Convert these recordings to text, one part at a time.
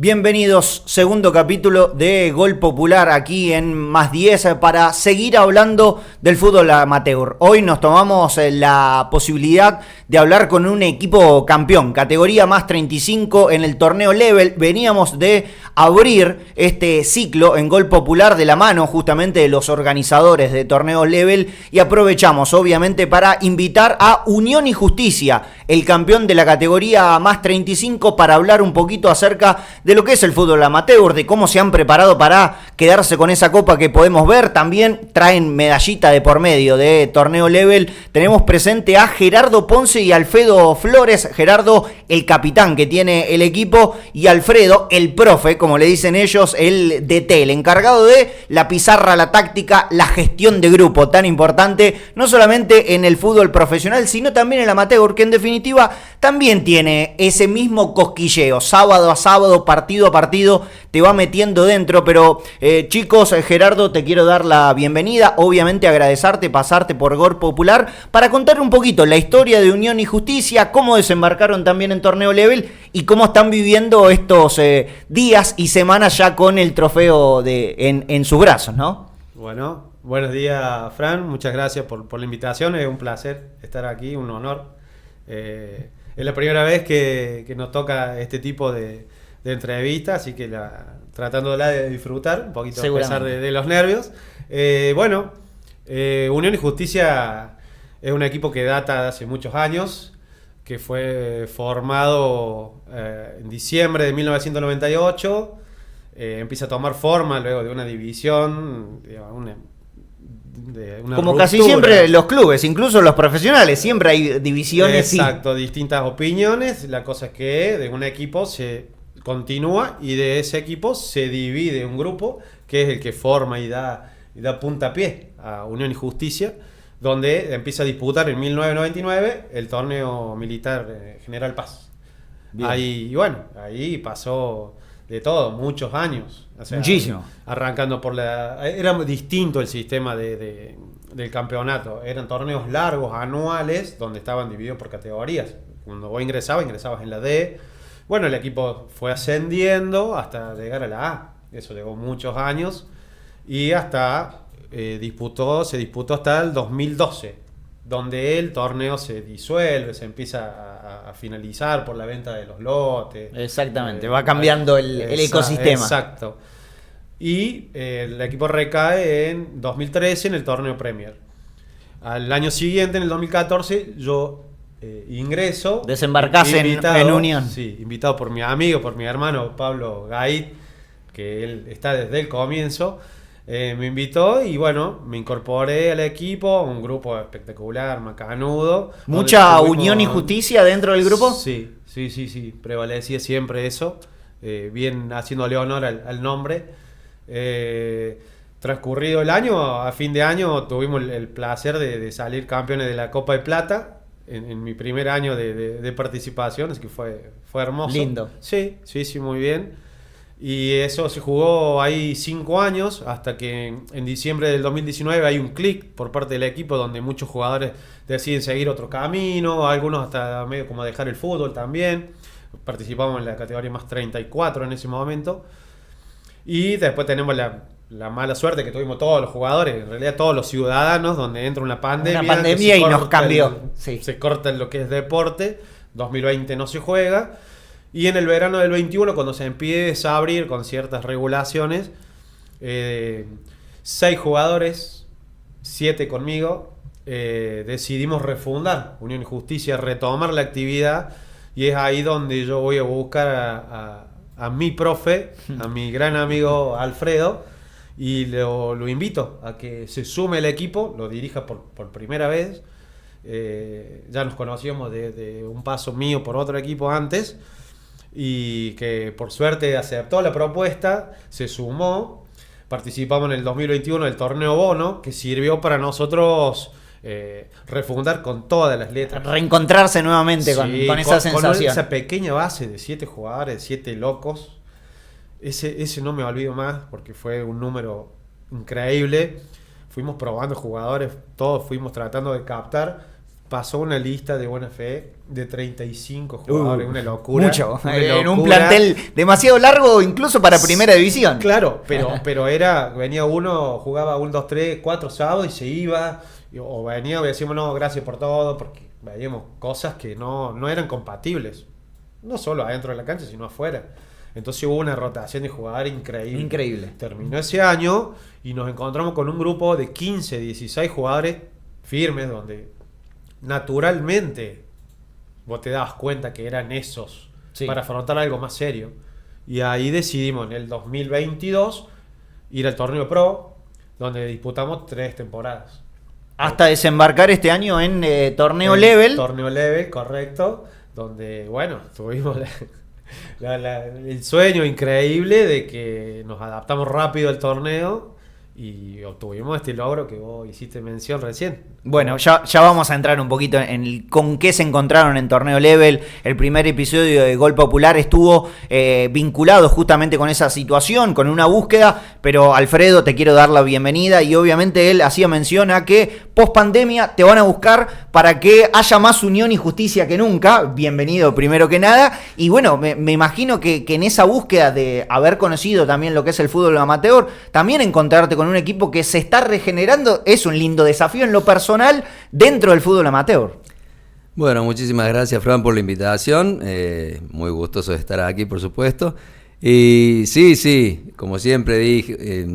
Bienvenidos, segundo capítulo de Gol Popular aquí en Más 10 para seguir hablando del fútbol amateur. Hoy nos tomamos la posibilidad de hablar con un equipo campeón, categoría más 35 en el torneo Level. Veníamos de abrir este ciclo en Gol Popular de la mano justamente de los organizadores de torneos Level y aprovechamos obviamente para invitar a Unión y Justicia, el campeón de la categoría más 35, para hablar un poquito acerca de lo que es el fútbol amateur, de cómo se han preparado para quedarse con esa copa que podemos ver. También traen medallita de por medio de torneo Level. Tenemos presente a Gerardo Ponce y Alfredo Flores. Gerardo, el capitán que tiene el equipo, y Alfredo, el profe, como le dicen ellos, el DT, el encargado de la pizarra, la táctica, la gestión de grupo, tan importante, no solamente en el fútbol profesional, sino también en el amateur, que en definitiva también tiene ese mismo cosquilleo, sábado a sábado, partido a partido, te va metiendo dentro. Pero chicos, Gerardo, te quiero dar la bienvenida, obviamente agradecerte, pasarte por Gol Popular para contar un poquito la historia de Unión y Justicia, cómo desembarcaron también en torneo Level y cómo están viviendo estos días y semanas ya con el trofeo en sus brazos, ¿no? Bueno, buenos días, Fran, muchas gracias por la invitación, es un placer estar aquí, un honor. Es la primera vez que nos toca este tipo de entrevistas, así que tratándola de disfrutar un poquito a pesar de los nervios. Unión y Justicia es un equipo que data de hace muchos años, que fue formado en diciembre de 1998, empieza a tomar forma luego de una división, una como ruptura. Casi siempre los clubes, incluso los profesionales, siempre hay divisiones. Exacto, distintas opiniones. La cosa es que de un equipo se continúa y de ese equipo se divide un grupo que es el que forma y da puntapié a Unión y Justicia, donde empieza a disputar en 1999 el torneo militar General Paz. Ahí pasó de todo, muchos años. O sea, muchísimo. Arrancando era distinto el sistema del campeonato. Eran torneos largos, anuales, donde estaban divididos por categorías. Cuando vos ingresabas en la D. Bueno, el equipo fue ascendiendo hasta llegar a la A. Eso llevó muchos años. Y hasta se disputó hasta el 2012, donde el torneo se disuelve, se empieza a finalizar por la venta de los lotes. Exactamente, va cambiando el ecosistema. Exacto. Y el equipo recae en 2013 en el torneo Premier. Al año siguiente, en el 2014, yo ingreso. Desembarcás en Unión. Sí, invitado por mi amigo, por mi hermano Pablo Gaid, que él está desde el comienzo. Me invitó y bueno, me incorporé al equipo, un grupo espectacular, macanudo. ¿Mucha Unión y Justicia dentro del grupo? Sí, prevalecía siempre eso, bien haciéndole honor al nombre. Transcurrido el año, a fin de año tuvimos el placer de salir campeones de la Copa de Plata en mi primer año de participación, así que fue hermoso. Lindo. Sí, muy bien. Y eso se jugó ahí 5 años, hasta que en diciembre del 2019 hay un clic por parte del equipo donde muchos jugadores deciden seguir otro camino, algunos hasta medio como dejar el fútbol también. Participamos en la categoría más 34 en ese momento. Y después tenemos la mala suerte que tuvimos todos los jugadores, en realidad todos los ciudadanos, donde entra una pandemia y nos cambió. Se corta lo que es deporte. 2020 no se juega. Y en el verano del 21, cuando se empieza a abrir con ciertas regulaciones, 6 jugadores, 7 conmigo, decidimos refundar Unión y Justicia, retomar la actividad, y es ahí donde yo voy a buscar a mi profe, a mi gran amigo Alfredo, y lo invito a que se sume al equipo, lo dirija por primera vez. Ya nos conocíamos de un paso mío por otro equipo antes, y que por suerte aceptó la propuesta, se sumó. Participamos en el 2021 del torneo Bono, que sirvió para nosotros refundar con todas las letras, reencontrarse nuevamente con esa sensación, con esa pequeña base de 7 jugadores, 7 locos. Ese no me olvido más, porque fue un número increíble. Fuimos probando jugadores, todos fuimos tratando de captar pasó una lista de buena fe de 35 jugadores, una locura. Mucho, una en un locura. plantel demasiado largo incluso para primera división. Claro, pero venía uno, jugaba 1, 2, 3, 4 sábados y se iba, o venía y decíamos, no, gracias por todo, porque veíamos cosas que no eran compatibles, no solo adentro de la cancha, sino afuera. Entonces hubo una rotación de jugadores increíble. Increíble. Terminó ese año y nos encontramos con un grupo de 15, 16 jugadores firmes, donde naturalmente vos te dabas cuenta que eran esos para afrontar algo más serio. Y ahí decidimos en el 2022 ir al torneo pro, donde disputamos 3 temporadas. Hasta desembarcar este año en torneo level. Torneo level, correcto. Donde, bueno, tuvimos el sueño increíble de que nos adaptamos rápido al torneo y obtuvimos este logro que vos hiciste mención recién. Bueno, ya vamos a entrar un poquito en con qué se encontraron en torneo level. El primer episodio de Gol Popular estuvo vinculado justamente con esa situación, con una búsqueda, pero Alfredo, te quiero dar la bienvenida y obviamente él hacía mención a que post pandemia te van a buscar para que haya más unión y justicia que nunca. Bienvenido primero que nada. Y bueno, me imagino que en esa búsqueda de haber conocido también lo que es el fútbol amateur, también encontrarte con un equipo que se está regenerando es un lindo desafío en lo personal dentro del fútbol amateur. Bueno, muchísimas gracias, Fran, por la invitación. Muy gustoso de estar aquí, por supuesto. Y sí, como siempre dije,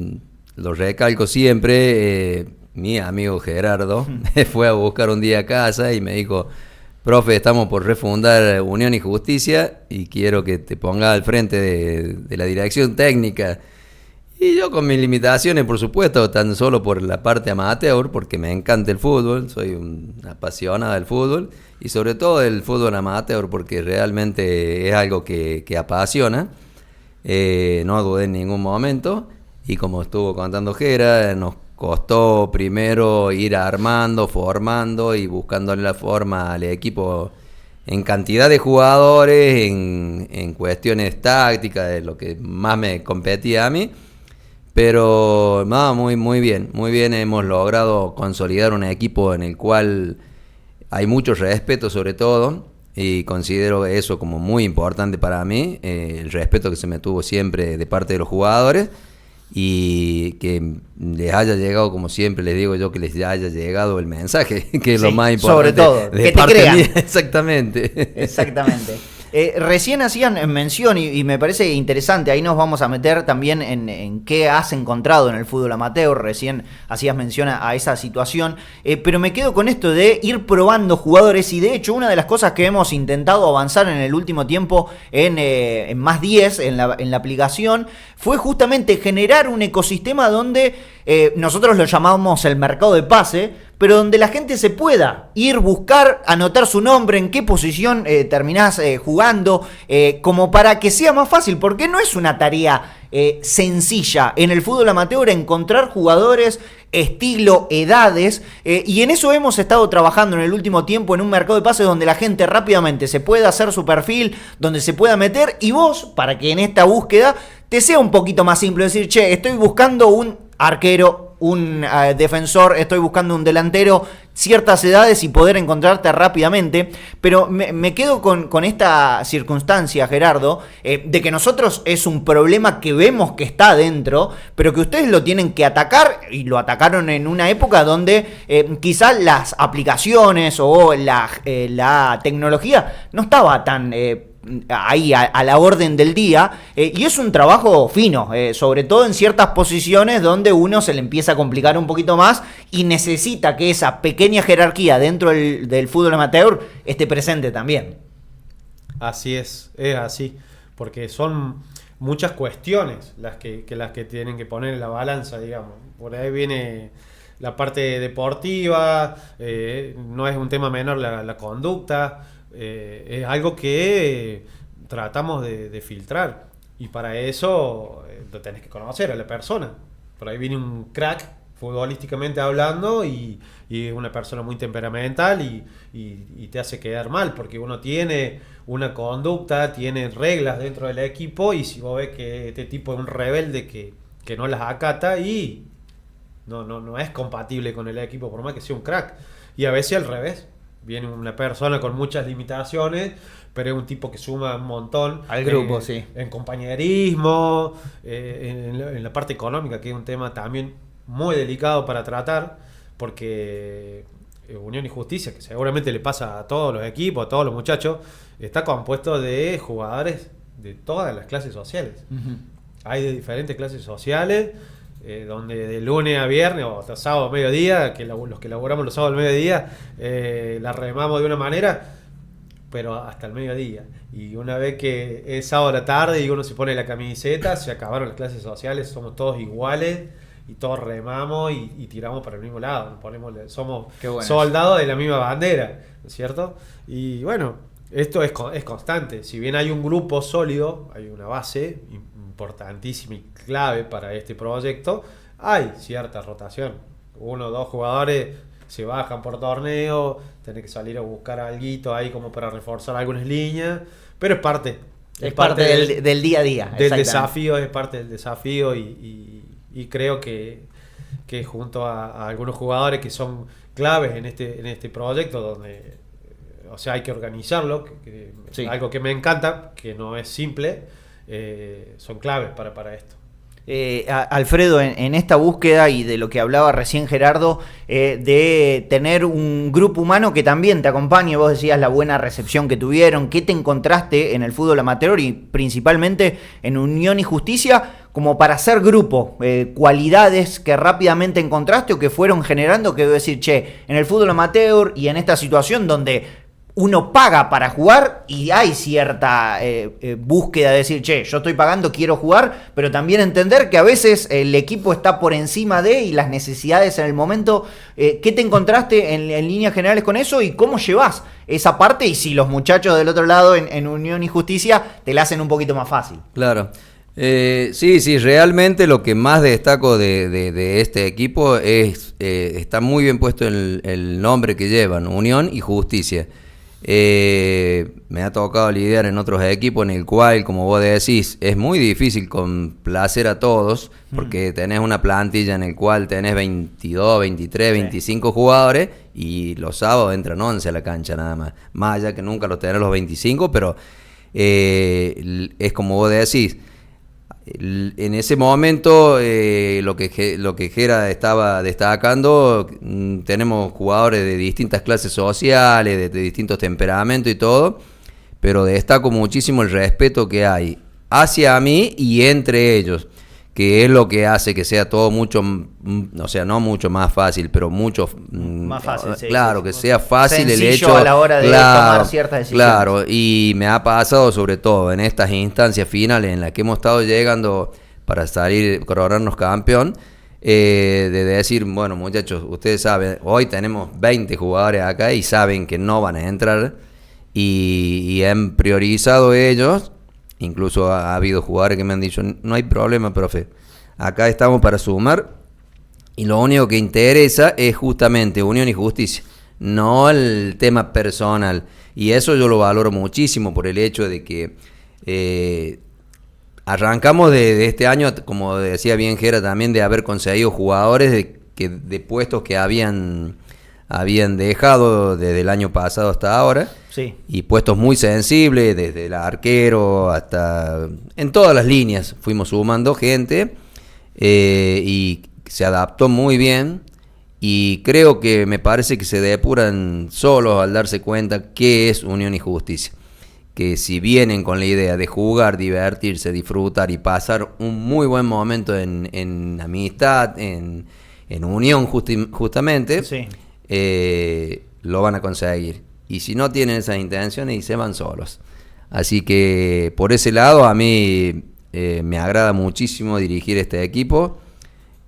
lo recalco siempre, mi amigo Gerardo me fue a buscar un día a casa y me dijo, profe, estamos por refundar Unión y Justicia y quiero que te ponga al frente de la dirección técnica. Y yo con mis limitaciones, por supuesto, tan solo por la parte amateur, porque me encanta el fútbol, soy un apasionado del fútbol, y sobre todo del fútbol amateur, porque realmente es algo que apasiona. No dudé en ningún momento, y como estuvo contando Gera, nos costó primero ir armando, formando y buscándole la forma al equipo en cantidad de jugadores, en cuestiones tácticas, de lo que más me competía a mí. Pero no, muy bien, hemos logrado consolidar un equipo en el cual hay mucho respeto sobre todo, y considero eso como muy importante para mí, el respeto que se me tuvo siempre de parte de los jugadores, y que les haya llegado, como siempre les digo yo, que les haya llegado el mensaje, que es lo más importante. Sobre todo, de que te parte crean. mía, exactamente. Recién hacían mención y me parece interesante, ahí nos vamos a meter también en qué has encontrado en el fútbol amateur, recién hacías mención a esa situación, pero me quedo con esto de ir probando jugadores y de hecho una de las cosas que hemos intentado avanzar en el último tiempo en más 10, en la aplicación, fue justamente generar un ecosistema donde nosotros lo llamamos el mercado de pase, pero donde la gente se pueda ir, buscar, anotar su nombre, en qué posición terminás jugando, como para que sea más fácil, porque no es una tarea sencilla en el fútbol amateur encontrar jugadores, estilo, edades, y en eso hemos estado trabajando en el último tiempo en un mercado de pases donde la gente rápidamente se pueda hacer su perfil, donde se pueda meter, y vos, para que en esta búsqueda te sea un poquito más simple, decir, che, estoy buscando un arquero, un defensor, estoy buscando un delantero, ciertas edades y poder encontrarte rápidamente, pero me quedo con esta circunstancia, Gerardo, de que nosotros es un problema que vemos que está adentro, pero que ustedes lo tienen que atacar, y lo atacaron en una época donde quizás las aplicaciones o la tecnología no estaba tan ahí a la orden del día, y es un trabajo fino, sobre todo en ciertas posiciones donde uno se le empieza a complicar un poquito más y necesita que esa pequeña jerarquía dentro del fútbol amateur esté presente también. Así es así, porque son muchas cuestiones las que tienen que poner en la balanza, digamos. Por ahí viene la parte deportiva, no es un tema menor la conducta. Es algo que tratamos de filtrar, y para eso lo tenés que conocer a la persona. Por ahí viene un crack futbolísticamente hablando y es una persona muy temperamental y te hace quedar mal porque uno tiene una conducta, tiene reglas dentro del equipo, y si vos ves que este tipo es un rebelde que no las acata y no es compatible con el equipo por más que sea un crack. Y a veces al revés. viene una persona con muchas limitaciones, pero es un tipo que suma un montón al grupo, sí. En compañerismo, en la parte económica, que es un tema también muy delicado para tratar, porque Unión y Justicia, que seguramente le pasa a todos los equipos, a todos los muchachos, está compuesto de jugadores de todas las clases sociales. Uh-huh. Hay de diferentes clases sociales, donde de lunes a viernes o hasta sábado a mediodía, que los que laburamos los sábados al mediodía, la remamos de una manera, pero hasta el mediodía. Y una vez que es sábado a la tarde y uno se pone la camiseta, se acabaron las clases sociales, somos todos iguales y todos remamos y tiramos para el mismo lado. Somos soldados de la misma bandera, ¿no es cierto? Y bueno, esto es constante. Si bien hay un grupo sólido, hay una base importantísima y clave para este proyecto, hay cierta rotación. 1 o 2 jugadores se bajan por torneo, tenés que salir a buscar alguito ahí como para reforzar algunas líneas, pero es parte del día a día. Del desafío, es parte del desafío y creo que junto a algunos jugadores que son claves en este proyecto, donde o sea, hay que organizarlo, sí. Algo que me encanta, que no es simple, son claves para esto. Alfredo, en esta búsqueda y de lo que hablaba recién Gerardo, de tener un grupo humano que también te acompañe, vos decías la buena recepción que tuvieron, ¿qué te encontraste en el fútbol amateur y principalmente en Unión y Justicia como para hacer grupo? Cualidades que rápidamente encontraste o que fueron generando, que debo decir, en el fútbol amateur y en esta situación donde uno paga para jugar y hay cierta búsqueda de decir, yo estoy pagando, quiero jugar, pero también entender que a veces el equipo está por encima de y las necesidades en el momento. ¿Qué te encontraste en líneas generales con eso y cómo llevas esa parte? Y si los muchachos del otro lado en Unión y Justicia te la hacen un poquito más fácil. Claro. Sí, realmente lo que más destaco de este equipo es, está muy bien puesto el nombre que llevan, Unión y Justicia. Me ha tocado lidiar en otros equipos en el cual, como vos decís, es muy difícil complacer a todos, porque tenés una plantilla en el cual tenés 22, 23, 25 jugadores y los sábados entran 11 a la cancha nada más. Más allá que nunca los tenés los 25, pero es como vos decís. En ese momento, lo que Gera estaba destacando, tenemos jugadores de distintas clases sociales, de distintos temperamentos y todo, pero destaco muchísimo el respeto que hay hacia mí y entre ellos, que es lo que hace que sea todo mucho, o sea, no mucho más fácil, pero mucho más fácil, sí, claro, sí, que sea fácil el hecho a la hora de tomar ciertas decisiones. Claro, y me ha pasado sobre todo en estas instancias finales en las que hemos estado llegando para salir, coronarnos campeón, de decir, bueno, muchachos, ustedes saben, hoy tenemos 20 jugadores acá y saben que no van a entrar y han priorizado ellos. Incluso ha habido jugadores que me han dicho, no hay problema, profe, acá estamos para sumar y lo único que interesa es justamente Unión y Justicia, no el tema personal. Y eso yo lo valoro muchísimo por el hecho de que arrancamos de este año, como decía bien Gera también, de haber conseguido jugadores de puestos que habían dejado desde el año pasado hasta ahora. Sí. Y puestos muy sensibles, desde el arquero hasta en todas las líneas fuimos sumando gente, y se adaptó muy bien y creo que me parece que se depuran solos al darse cuenta qué es Unión y Justicia, que si vienen con la idea de jugar, divertirse, disfrutar y pasar un muy buen momento en amistad, en unión justamente, sí. Lo van a conseguir. Y si no tienen esas intenciones y se van solos. Así que por ese lado a mí me agrada muchísimo dirigir este equipo.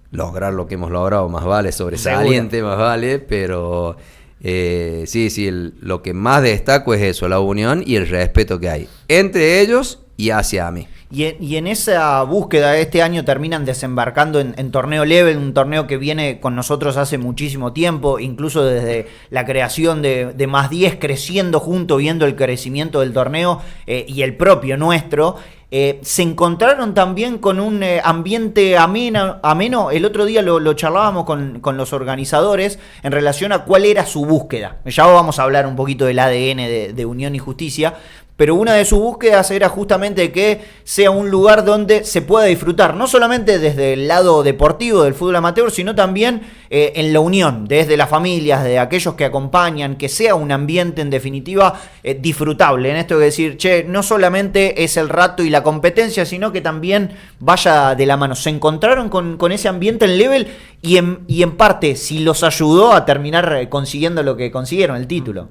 Lograr lo que hemos logrado más vale, sobresaliente más vale, pero sí, lo que más destaco es eso, la unión y el respeto que hay entre ellos y hacia mí. Y en esa búsqueda de este año terminan desembarcando en torneo level, un torneo que viene con nosotros hace muchísimo tiempo, incluso desde la creación de Más 10, creciendo junto, viendo el crecimiento del torneo y el propio nuestro. Se encontraron también con un ambiente ameno. El otro día lo charlábamos con los organizadores en relación a cuál era su búsqueda. Ya vamos a hablar un poquito del ADN de Unión y Justicia, pero una de sus búsquedas era justamente que sea un lugar donde se pueda disfrutar, no solamente desde el lado deportivo del fútbol amateur, sino también en la unión, desde las familias, de aquellos que acompañan, que sea un ambiente en definitiva disfrutable. En esto de decir, no solamente es el rato y la competencia, sino que también vaya de la mano. Se encontraron con ese ambiente en level y en parte si los ayudó a terminar consiguiendo lo que consiguieron, el título.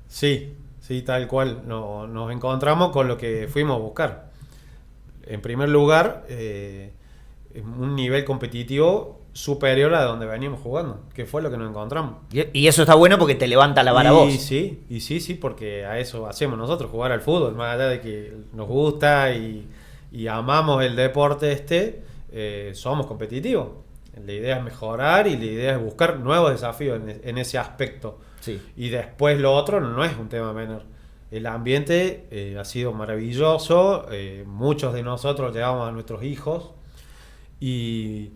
Sí, tal cual. Nos encontramos con lo que fuimos a buscar. En primer lugar, un nivel competitivo superior a donde veníamos jugando, que fue lo que nos encontramos. Y eso está bueno porque te levanta la vara a vos. Sí, porque a eso hacemos nosotros, jugar al fútbol, más allá de que nos gusta y amamos el deporte somos competitivos. La idea es mejorar y la idea es buscar nuevos desafíos en ese aspecto. Sí. Y después lo otro no es un tema menor. El ambiente ha sido maravilloso, muchos de nosotros llevamos a nuestros hijos y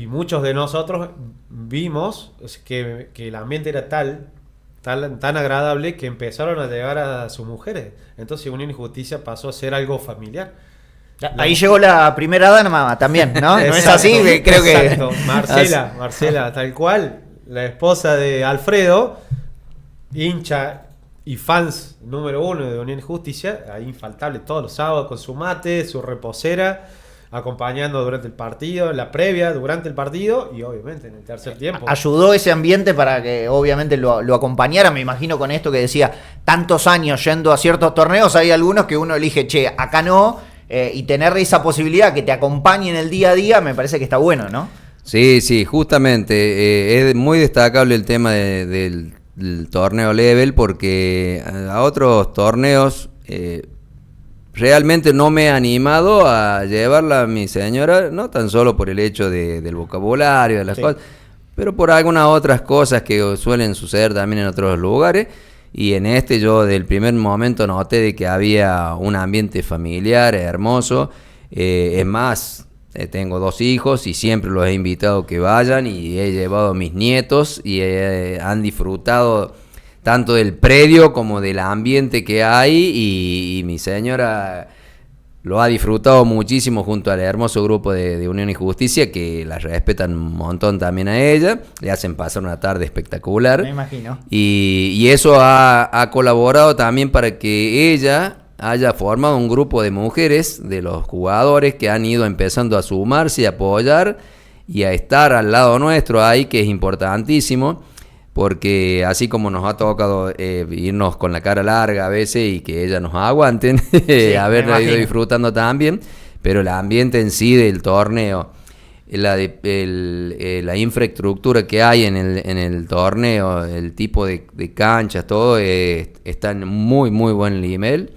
muchos de nosotros vimos que el ambiente era tan agradable que empezaron a llegar a sus mujeres. Entonces Unión y Justicia pasó a ser algo familiar. Ahí llegó la primera dama también, ¿no? ¿No es así? Creo exacto. Marcela, tal cual, la esposa de Alfredo, hincha y fans número 1 de Unión y Justicia, ahí infaltable todos los sábados con su mate, su reposera, acompañando durante el partido, en la previa, durante el partido y obviamente en el tercer tiempo. Ayudó ese ambiente para que obviamente lo acompañara, me imagino con esto que decía, tantos años yendo a ciertos torneos, hay algunos que uno elige, acá no, y tener esa posibilidad que te acompañe en el día a día, me parece que está bueno, ¿no? Sí, justamente, es muy destacable el tema del torneo level porque a otros torneos realmente no me he animado a llevarla a mi señora, no tan solo por el hecho del vocabulario, de las cosas, pero por algunas otras cosas que suelen suceder también en otros lugares. Y en yo del primer momento noté de que había un ambiente familiar hermoso. Es más, tengo 2 hijos y siempre los he invitado a que vayan y he llevado a mis nietos y han disfrutado tanto del predio como del ambiente que hay y mi señora lo ha disfrutado muchísimo junto al hermoso grupo de Unión y Justicia que la respetan un montón también a ella, le hacen pasar una tarde espectacular. Me imagino. Y eso ha colaborado también para que ella haya formado un grupo de mujeres, de los jugadores que han ido empezando a sumarse y a apoyar y a estar al lado nuestro ahí, que es importantísimo. Porque así como nos ha tocado irnos con la cara larga a veces y que ellas nos aguanten, haberla ido disfrutando también, pero el ambiente en sí del torneo, la infraestructura que hay en el torneo, el tipo de canchas, todo está en muy buen nivel.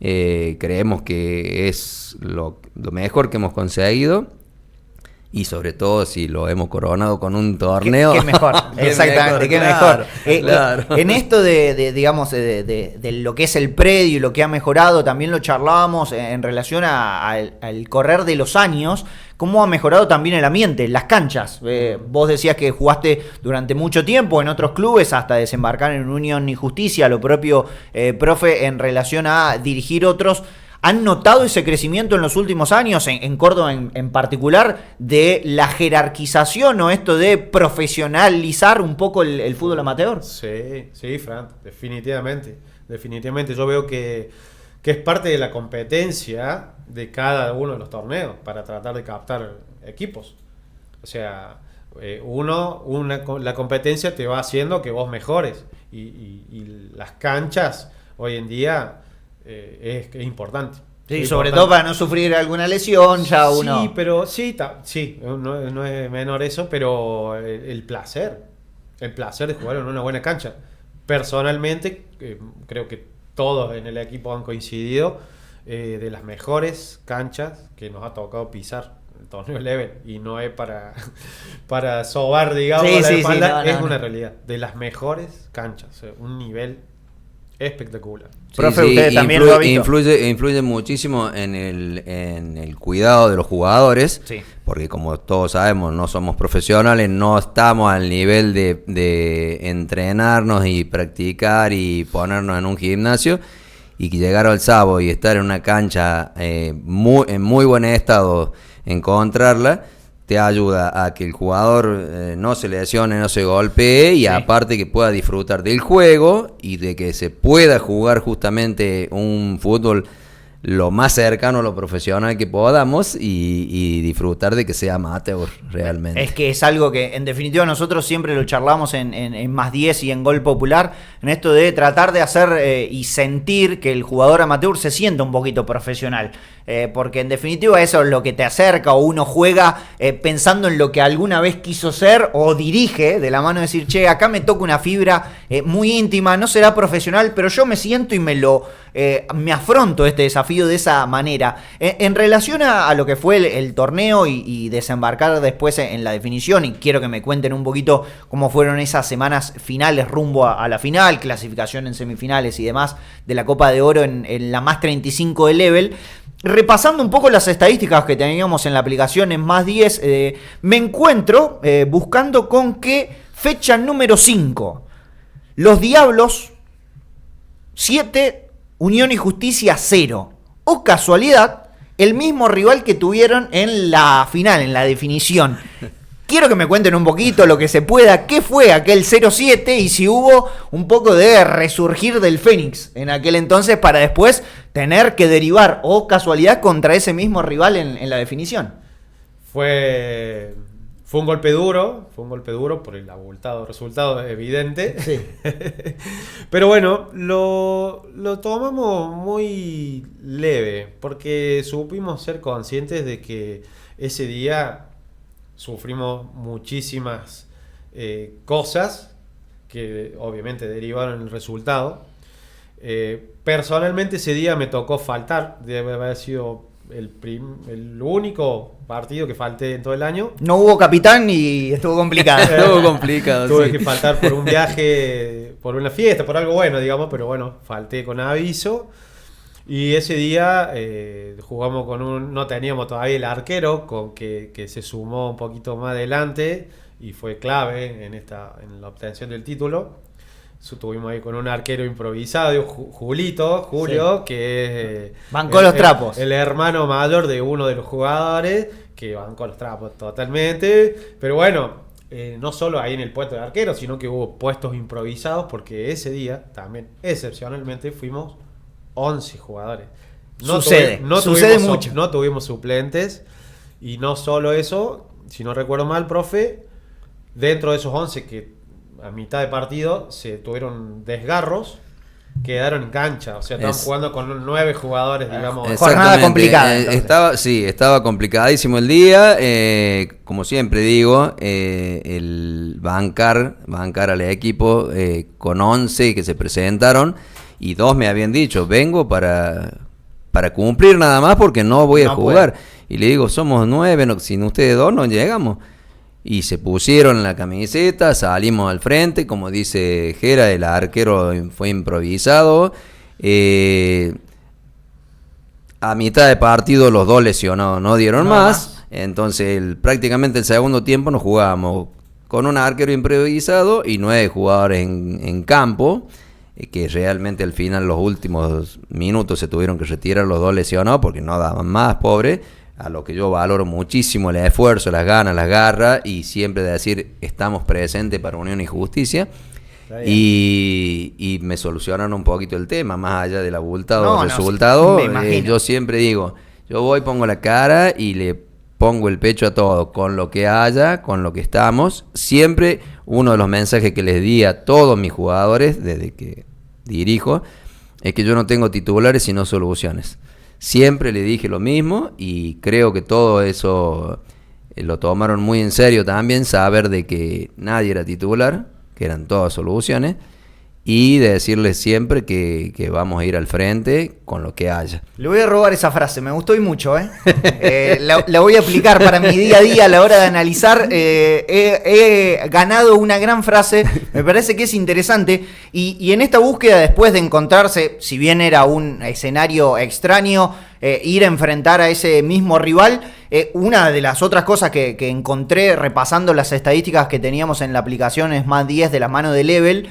Creemos que es lo mejor que hemos conseguido. Y sobre todo si lo hemos coronado con un torneo. Qué mejor, exactamente, qué mejor. Claro. En esto digamos, de lo que es el predio y lo que ha mejorado, también lo charlábamos en relación al correr de los años, cómo ha mejorado también el ambiente, las canchas. Vos decías que jugaste durante mucho tiempo en otros clubes, hasta desembarcar en Unión y Justicia, lo propio, profe, en relación a dirigir otros. ¿Han notado ese crecimiento en los últimos años, en Córdoba en particular, de la jerarquización o esto de profesionalizar un poco el fútbol amateur? Sí, Fran, definitivamente. Yo veo que es parte de la competencia de cada uno de los torneos para tratar de captar equipos. O sea, la competencia te va haciendo que vos mejores y las canchas hoy en día es importante. Sí, sobre todo para no sufrir alguna lesión, ya uno. Sí, pero no es menor eso, pero el placer de jugar en una buena cancha. Personalmente, creo que todos en el equipo han coincidido, de las mejores canchas que nos ha tocado pisar el torneo Level, y no es para sobar, digamos, Sí, la sí, espalda, sí, no, es no. una realidad, de las mejores canchas, o sea, un nivel espectacular. Profe, usted también lo ha visto. Influye muchísimo en el cuidado de los jugadores, Sí. porque como todos sabemos, no somos profesionales, no estamos al nivel de entrenarnos y practicar y ponernos en un gimnasio, y que llegar al sábado y estar en una cancha en muy buen estado, encontrarla, te ayuda a que el jugador no se lesione, no se golpee, y Sí. aparte que pueda disfrutar del juego y de que se pueda jugar justamente un fútbol lo más cercano a lo profesional que podamos, y disfrutar de que sea amateur realmente. Es que es algo que en definitiva nosotros siempre lo charlamos en Más 10 y en Gol Popular, en esto de tratar de hacer y sentir que el jugador amateur se sienta un poquito profesional, porque en definitiva eso es lo que te acerca, o uno juega pensando en lo que alguna vez quiso ser, o dirige de la mano de decir, che, acá me toca una fibra muy íntima, no será profesional, pero yo me siento y me afronto este desafío de esa manera. En relación a lo que fue el torneo y desembarcar después en la definición, y quiero que me cuenten un poquito cómo fueron esas semanas finales rumbo a la final, clasificación en semifinales y demás de la Copa de Oro en la más 35 de Level. Repasando un poco las estadísticas que teníamos en la aplicación en Más 10, me encuentro buscando con que fecha número 5, los Diablos 7, Unión y Justicia 0. O casualidad, el mismo rival que tuvieron en la final, en la definición. Quiero que me cuenten un poquito lo que se pueda, qué fue aquel 0-7 y si hubo un poco de resurgir del Fénix en aquel entonces para después tener que derivar, o casualidad, contra ese mismo rival en la definición. Fue un golpe duro, por el abultado resultado evidente. Sí. Pero bueno, lo tomamos muy leve, porque supimos ser conscientes de que ese día sufrimos muchísimas cosas que obviamente derivaron en el resultado. Personalmente ese día me tocó faltar, debe haber sido el único partido que falté en todo el año. No hubo capitán y estuvo complicado. Estuvo complicado, Tuve sí. que faltar por un viaje, por una fiesta, por algo bueno, digamos, pero bueno, falté con aviso. Y ese día jugamos no teníamos todavía el arquero, con que se sumó un poquito más adelante y fue clave en la obtención del título. Estuvimos ahí con un arquero improvisado, Julio, Sí. que es Bancó los trapos. el hermano mayor de uno de los jugadores, que bancó los trapos totalmente. Pero bueno, no solo ahí en el puesto de arquero, sino que hubo puestos improvisados, porque ese día también, excepcionalmente, fuimos 11 jugadores. Sucede mucho. No tuvimos suplentes, y no solo eso, si no recuerdo mal, profe, dentro de esos 11 que a mitad de partido se tuvieron desgarros, quedaron en cancha, o sea, estaban jugando con 9 jugadores, digamos. Jornada complicada, Estaba complicadísimo el día, como siempre digo, el bancar al equipo con 11 que se presentaron, y 2 me habían dicho, vengo para cumplir nada más, porque no voy a jugar. Y le digo, somos 9, sin ustedes 2 no llegamos. Y se pusieron la camiseta, salimos al frente, como dice Jera, el arquero fue improvisado. A mitad de partido los 2 lesionados no dieron más. Entonces prácticamente el segundo tiempo nos jugábamos con un arquero improvisado y 9 jugadores en campo, que realmente al final, los últimos minutos, se tuvieron que retirar los 2 lesionados porque no daban más, pobre. A lo que yo valoro muchísimo el esfuerzo, las ganas, las garras, y siempre de decir, estamos presentes para Unión y Justicia. Y me solucionaron un poquito el tema, más allá del abultado resultado. me imagino. Yo siempre digo, yo voy, pongo la cara y le pongo el pecho a todo, con lo que haya, con lo que estamos. Siempre uno de los mensajes que les di a todos mis jugadores desde que dirijo es que yo no tengo titulares sino soluciones. Siempre le dije lo mismo, y creo que todo eso lo tomaron muy en serio también, saber de que nadie era titular, que eran todas soluciones, y decirles siempre que vamos a ir al frente con lo que haya. Le voy a robar esa frase, me gustó y mucho, ¿eh? La voy a aplicar para mi día a día a la hora de analizar. He ganado una gran frase, me parece que es interesante. Y en esta búsqueda, después de encontrarse, si bien era un escenario extraño, ir a enfrentar a ese mismo rival, una de las otras cosas que encontré repasando las estadísticas que teníamos en la aplicación es más 10 de la mano de Level,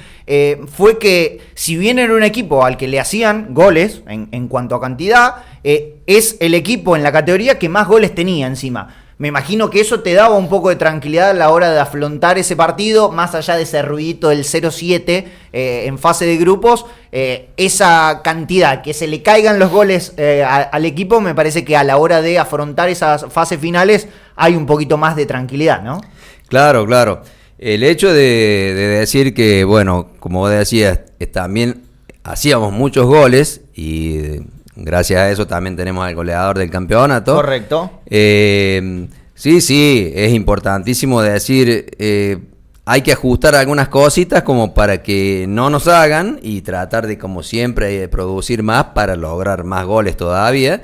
fue que si bien era un equipo al que le hacían goles en cuanto a cantidad, es el equipo en la categoría que más goles tenía encima. Me imagino que eso te daba un poco de tranquilidad a la hora de afrontar ese partido, más allá de ese ruidito del 0-7 en fase de grupos. Esa cantidad, que se le caigan los goles al equipo, me parece que a la hora de afrontar esas fases finales hay un poquito más de tranquilidad, ¿no? Claro, claro. El hecho de decir que, bueno, como vos decías, también hacíamos muchos goles y gracias a eso también tenemos al goleador del campeonato. Correcto. Sí, es importantísimo decir, hay que ajustar algunas cositas como para que no nos hagan y tratar de, como siempre, producir más para lograr más goles todavía.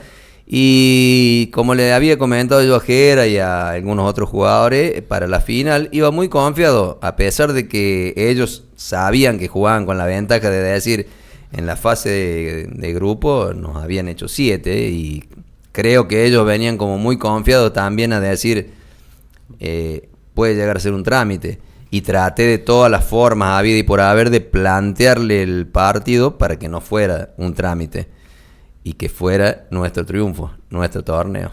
Y como le había comentado yo a Jera y a algunos otros jugadores, para la final iba muy confiado, a pesar de que ellos sabían que jugaban con la ventaja de decir, en la fase de grupo nos habían hecho 7 y creo que ellos venían como muy confiados también a decir, puede llegar a ser un trámite. Y traté de todas las formas habidas y por haber de plantearle el partido para que no fuera un trámite y que fuera nuestro triunfo, nuestro torneo.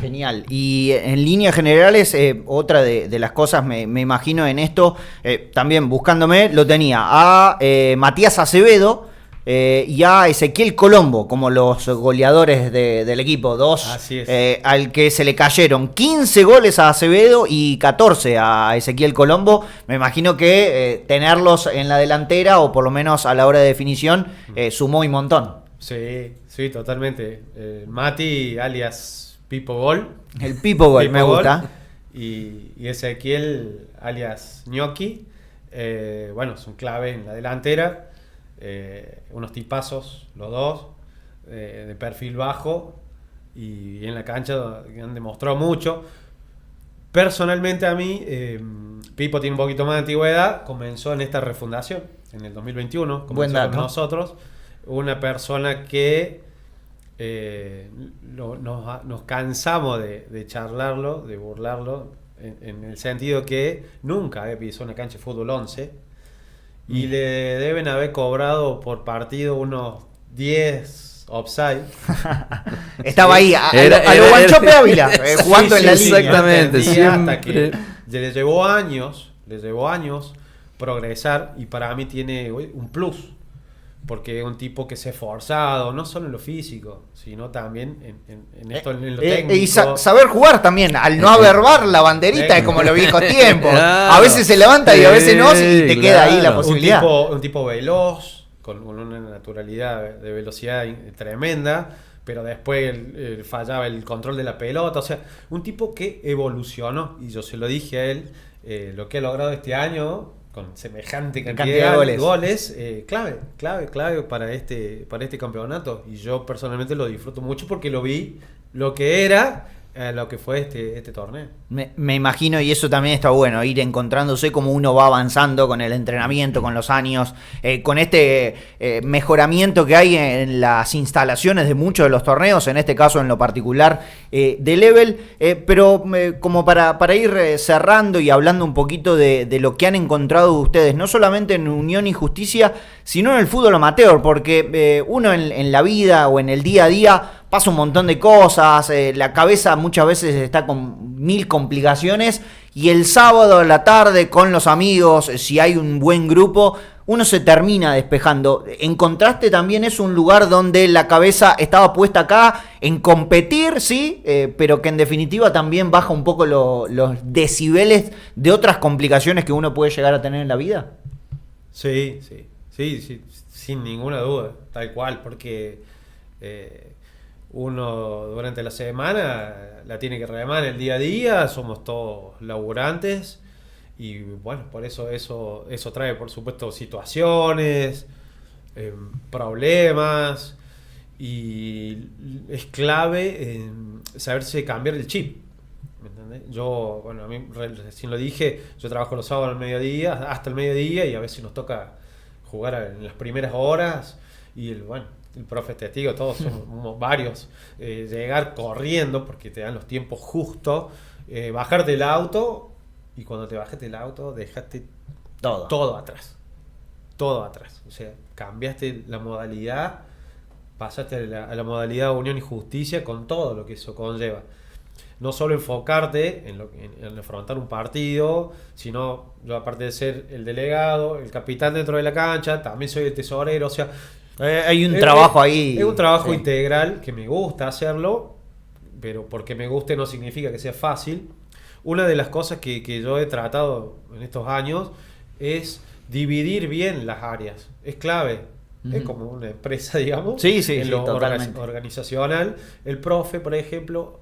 Genial. Y en líneas generales, otra de las cosas, me imagino en esto, también buscándome, lo tenía a Matías Acevedo y a Ezequiel Colombo como los goleadores del equipo. Dos al que se le cayeron 15 goles a Acevedo y 14 a Ezequiel Colombo. Me imagino que tenerlos en la delantera, o por lo menos a la hora de definición, sumó un montón. Sí, totalmente. Mati, alias Pipo Gol. El Pipo Gol, me gusta. Y Ezequiel, alias Gnocchi. Bueno, son clave en la delantera. Unos tipazos, los dos, de perfil bajo. Y en la cancha han demostrado mucho. Personalmente a mí, Pipo tiene un poquito más de antigüedad. Comenzó en esta refundación, en el 2021. Comenzó con nosotros. Una persona que nos cansamos de charlarlo, de burlarlo, en el sentido que nunca había pisado una cancha de fútbol 11 y le deben haber cobrado por partido unos 10 offside. Estaba ahí, a lo Guanchope Ávila, jugando en la línea. Exactamente, hasta que le llevó años progresar, y para mí tiene un plus. Porque es un tipo que se ha esforzado, no solo en lo físico, sino también en esto, en lo técnico. Y saber jugar también, al no averbar la banderita, es como los viejos tiempos. Claro. A veces se levanta y a veces no, y te queda ahí la posibilidad. Un tipo veloz, con una naturalidad de velocidad tremenda, pero después fallaba el control de la pelota. O sea, un tipo que evolucionó, y yo se lo dije a él, lo que ha logrado este año con semejante cantidad de goles, clave para este campeonato. Y yo personalmente lo disfruto mucho porque lo vi lo que era, lo que fue este torneo. Me imagino, y eso también está bueno, ir encontrándose como uno va avanzando con el entrenamiento, con los años, con este mejoramiento que hay en las instalaciones de muchos de los torneos, en este caso en lo particular de Level, pero como para ir cerrando y hablando un poquito de lo que han encontrado ustedes, no solamente en Unión y Justicia, sino en el fútbol amateur, porque uno en la vida o en el día a día pasa un montón de cosas, la cabeza muchas veces está con 1000 complicaciones, y el sábado a la tarde con los amigos, si hay un buen grupo, uno se termina despejando. ¿Encontraste también es un lugar donde la cabeza estaba puesta acá en competir, sí, pero que en definitiva también baja un poco los decibeles de otras complicaciones que uno puede llegar a tener en la vida? Sí, sin ninguna duda, tal cual, porque uno durante la semana la tiene que remar el día a día, somos todos laburantes, Y bueno, por eso trae, por supuesto, situaciones, problemas, y es clave saberse cambiar el chip. ¿Me entendés? Yo, bueno, a mí recién lo dije, yo trabajo los sábados al mediodía, hasta el mediodía, y a veces nos toca jugar en las primeras horas, y el profe es testigo, todos somos varios, llegar corriendo porque te dan los tiempos justos, bajarte del auto, y cuando te bajaste del auto dejaste todo atrás, o sea, cambiaste la modalidad, pasaste a la modalidad Unión y Justicia con todo lo que eso conlleva. No solo enfocarte en afrontar un partido, sino yo, aparte de ser el delegado, el capitán dentro de la cancha, también soy el tesorero, o sea, hay un trabajo ahí. Es un trabajo integral que me gusta hacerlo, pero porque me guste no significa que sea fácil. Una de las cosas que yo he tratado en estos años es dividir bien las áreas. Es clave. Es como una empresa, digamos. En lo organizacional. El profe, por ejemplo,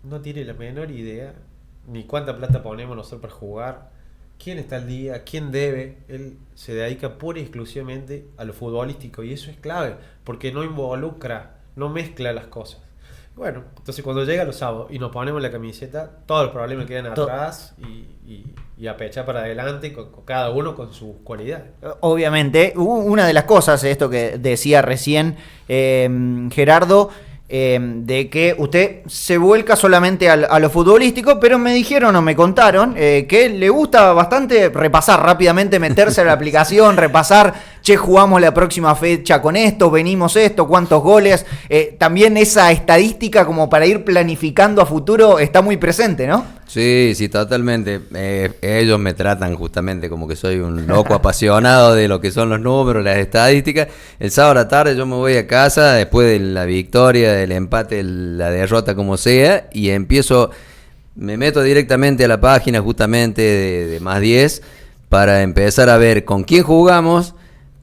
no tiene la menor idea ni cuánta plata ponemos nosotros para jugar, quién está al día, quién debe. Él se dedica pura y exclusivamente a lo futbolístico, y eso es clave porque no involucra, no mezcla las cosas. Bueno, entonces cuando llega los sábados y nos ponemos la camiseta, todos los problemas quedan atrás y a pechar para adelante, con cada uno con sus cualidades. Obviamente, una de las cosas, esto que decía recién Gerardo, de que usted se vuelca solamente a lo futbolístico, pero me dijeron o me contaron que le gusta bastante repasar rápidamente, meterse a la aplicación, repasar, jugamos la próxima fecha con esto, venimos esto, cuántos goles, también esa estadística como para ir planificando a futuro está muy presente, ¿no? Sí, totalmente. Ellos me tratan justamente como que soy un loco apasionado de lo que son los números, las estadísticas. El sábado a la tarde yo me voy a casa después de la victoria, del empate, la derrota, como sea, y me meto directamente a la página justamente de Más 10 para empezar a ver con quién jugamos,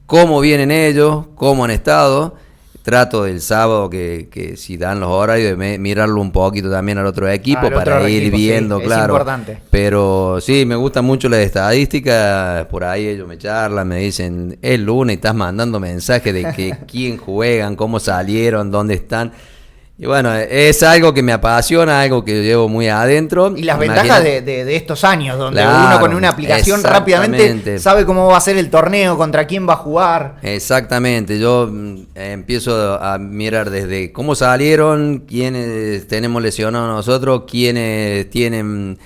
cómo vienen ellos, cómo han estado. Trato del sábado que si dan los horarios de mirarlo un poquito también al otro equipo para ir viendo, sí, claro. Es importante. Pero sí, me gusta mucho la estadística. Por ahí ellos me charlan, me dicen, es lunes y estás mandando mensajes de que quién juegan, cómo salieron, dónde están. Y bueno, es algo que me apasiona, algo que llevo muy adentro. Y las ventajas de estos años, donde uno con una aplicación rápidamente sabe cómo va a ser el torneo, contra quién va a jugar. Exactamente, yo empiezo a mirar desde cómo salieron, quiénes tenemos lesionados nosotros, quiénes tienen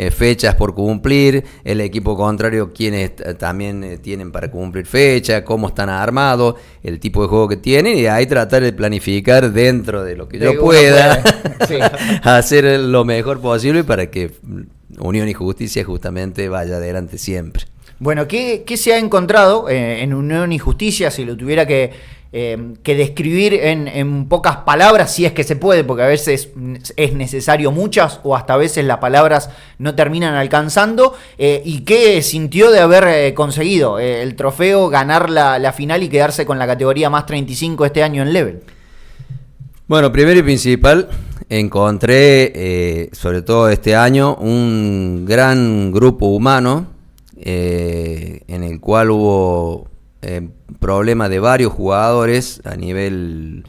fechas por cumplir, el equipo contrario quienes también tienen para cumplir fecha, cómo están armados, el tipo de juego que tienen, y ahí tratar de planificar dentro de lo que yo pueda sí. hacer lo mejor posible para que Unión y Justicia justamente vaya adelante siempre. Bueno, ¿qué se ha encontrado en Unión y Justicia, si lo tuviera que describir en pocas palabras, si es que se puede, porque a veces es necesario muchas o hasta a veces las palabras no terminan alcanzando, y qué sintió de haber conseguido el trofeo, ganar la final y quedarse con la categoría más 35 este año en Level? Bueno, primero y principal, encontré, sobre todo este año, un gran grupo humano en el cual hubo problemas de varios jugadores a nivel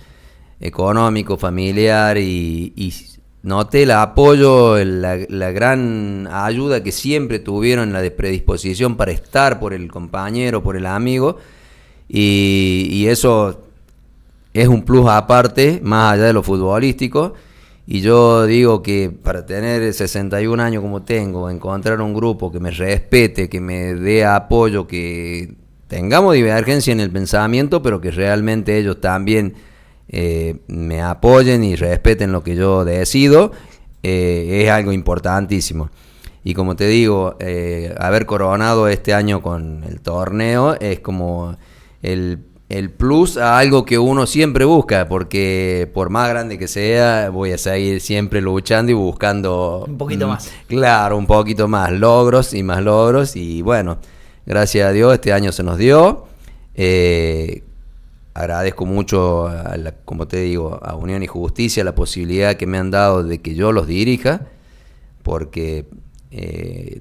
económico, familiar, y noté el apoyo, la gran ayuda que siempre tuvieron, la de predisposición para estar por el compañero, por el amigo, y eso es un plus aparte, más allá de lo futbolístico. Y yo digo que para tener 61 años como tengo, encontrar un grupo que me respete, que me dé apoyo, que tengamos divergencia en el pensamiento, pero que realmente ellos también me apoyen y respeten lo que yo decido, es algo importantísimo. Y como te digo, haber coronado este año con el torneo es como el plus a algo que uno siempre busca, porque por más grande que sea, voy a seguir siempre luchando y buscando un poquito más. Claro, un poquito más, logros, y bueno, gracias a Dios este año se nos dio. Agradezco mucho, como te digo, a Unión y Justicia la posibilidad que me han dado de que yo los dirija, porque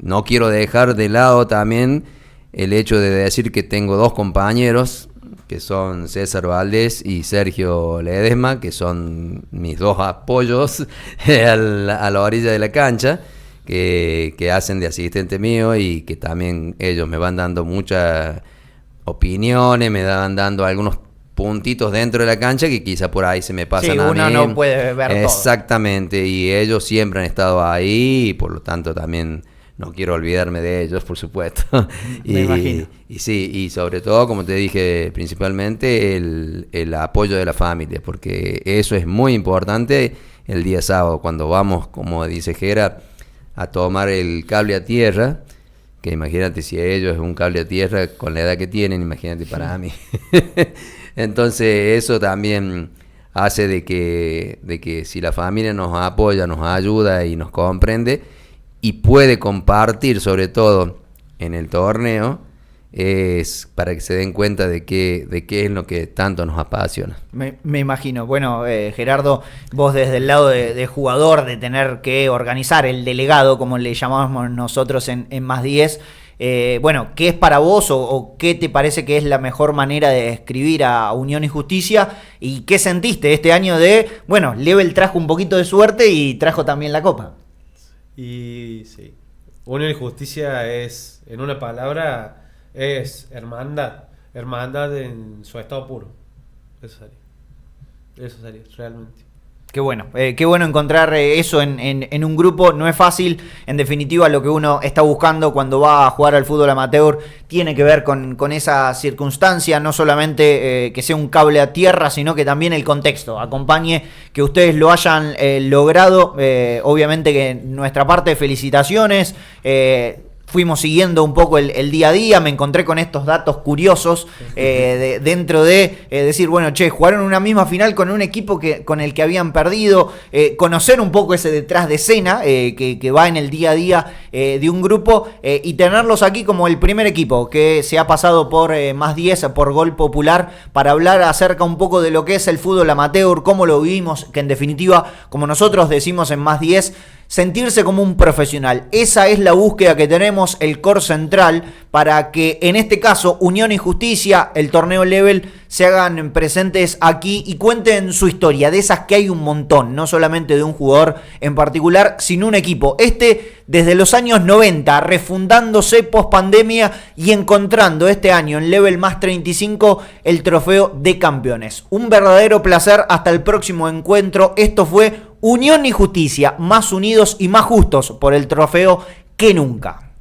no quiero dejar de lado también el hecho de decir que tengo 2 compañeros, que son César Valdés y Sergio Ledesma, que son mis 2 apoyos a la orilla de la cancha, que hacen de asistente mío y que también ellos me van dando muchas opiniones, me van dando algunos puntitos dentro de la cancha que quizá por ahí se me pasan a mí. Uno no puede ver todo. Exactamente, y ellos siempre han estado ahí y por lo tanto también no quiero olvidarme de ellos, por supuesto. Me imagino. Y sí, y sobre todo, como te dije, principalmente el apoyo de la familia, porque eso es muy importante el día sábado, cuando vamos, como dice Gera, a tomar el cable a tierra, que imagínate si ellos es un cable a tierra con la edad que tienen, imagínate para mí. Entonces eso también hace de que si la familia nos apoya, nos ayuda y nos comprende y puede compartir sobre todo en el torneo, es para que se den cuenta de qué es lo que tanto nos apasiona. Me imagino. Bueno, Gerardo, vos desde el lado de jugador, de tener que organizar el delegado, como le llamamos nosotros en Más 10, bueno, ¿qué es para vos o qué te parece que es la mejor manera de describir a Unión y Justicia? ¿Y qué sentiste este año de, bueno, Level trajo un poquito de suerte y trajo también la Copa? Y sí, Unión y Justicia es, en una palabra, es hermandad. Hermandad en su estado puro. Eso sería, realmente. Qué bueno encontrar eso en un grupo, no es fácil, en definitiva lo que uno está buscando cuando va a jugar al fútbol amateur tiene que ver con esa circunstancia, no solamente que sea un cable a tierra, sino que también el contexto acompañe que ustedes lo hayan logrado, obviamente que nuestra parte felicitaciones, fuimos siguiendo un poco el día a día, me encontré con estos datos curiosos dentro de decir, bueno, jugaron una misma final con un equipo con el que habían perdido, conocer un poco ese detrás de escena que va en el día a día de un grupo y tenerlos aquí como el primer equipo que se ha pasado por Más 10, por Gol Popular, para hablar acerca un poco de lo que es el fútbol amateur, cómo lo vivimos, que en definitiva, como nosotros decimos en Más 10, sentirse como un profesional. Esa es la búsqueda que tenemos, el core central, para que en este caso Unión y Justicia, el torneo Level, se hagan presentes aquí y cuenten su historia, de esas que hay un montón, no solamente de un jugador en particular, sino un equipo. Desde los años 90, refundándose post pandemia y encontrando este año en Level más 35 el trofeo de campeones. Un verdadero placer, hasta el próximo encuentro. Esto fue Unión y Justicia, más unidos y más justos por el trofeo que nunca.